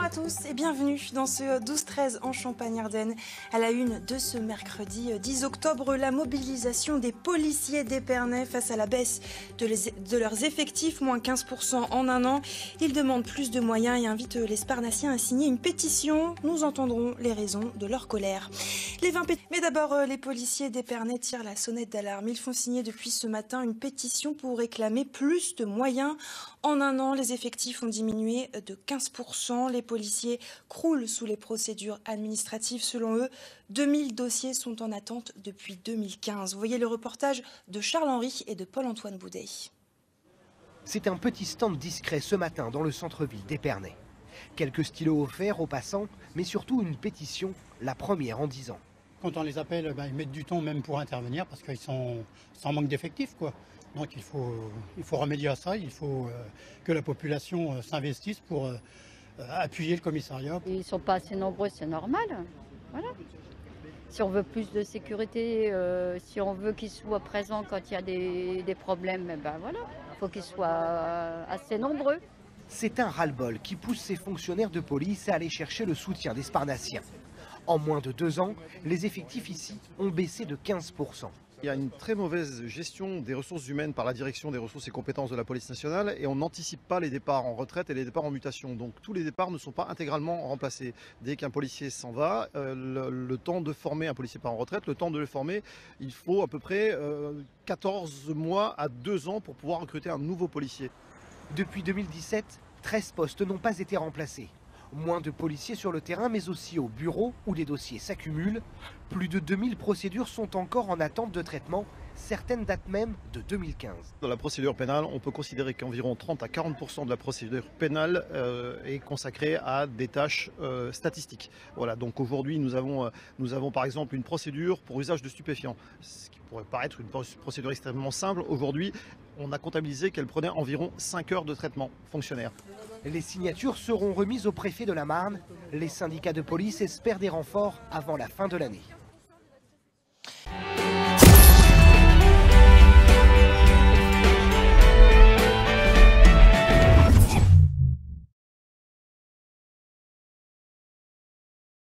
à tous et bienvenue dans ce 12-13 en Champagne-Ardenne. À la une de ce mercredi 10 octobre, la mobilisation des policiers d'Épernay face à la baisse de leurs effectifs, moins 15% en un an. Ils demandent plus de moyens et invitent les Sparnassiens à signer une pétition. Nous entendrons les raisons de leur colère. Mais d'abord, les policiers d'Épernay tirent la sonnette d'alarme. Ils font signer depuis ce matin une pétition pour réclamer plus de moyens. En un an, les effectifs ont diminué de 15%. Les policiers croulent sous les procédures administratives. Selon eux, 2000 dossiers sont en attente depuis 2015. Vous voyez le reportage de Charles-Henri et de Paul-Antoine Boudet. C'est un petit stand discret ce matin dans le centre-ville d'Épernay. Quelques stylos offerts aux passants, mais surtout une pétition, la première en 10 ans. Quand on les appelle, ils mettent du temps même pour intervenir parce qu'ils sont en manque d'effectifs, quoi. Donc il faut remédier à ça, il faut que la population s'investisse pour appuyer le commissariat. Ils ne sont pas assez nombreux, c'est normal. Voilà. Si on veut plus de sécurité, si on veut qu'ils soient présents quand il y a des problèmes, ben voilà, il faut qu'ils soient assez nombreux. C'est un ras-le-bol qui pousse ces fonctionnaires de police à aller chercher le soutien des Sparnassiens. En moins de 2 ans, les effectifs ici ont baissé de 15%. Il y a une très mauvaise gestion des ressources humaines par la direction des ressources et compétences de la police nationale et on n'anticipe pas les départs en retraite et les départs en mutation. Donc tous les départs ne sont pas intégralement remplacés. Dès qu'un policier s'en va, le temps de former un policier part en retraite, le temps de le former, il faut à peu près 14 mois à 2 ans pour pouvoir recruter un nouveau policier. Depuis 2017, 13 postes n'ont pas été remplacés. Moins de policiers sur le terrain, mais aussi au bureau où les dossiers s'accumulent. Plus de 2000 procédures sont encore en attente de traitement. Certaines datent même de 2015. Dans la procédure pénale, on peut considérer qu'environ 30 à 40% de la procédure pénale est consacrée à des tâches statistiques. Voilà, donc aujourd'hui, nous avons par exemple une procédure pour usage de stupéfiants. Ce qui pourrait paraître une procédure extrêmement simple. Aujourd'hui, on a comptabilisé qu'elle prenait environ 5 heures de traitement fonctionnaire. Les signatures seront remises au préfet de la Marne. Les syndicats de police espèrent des renforts avant la fin de l'année.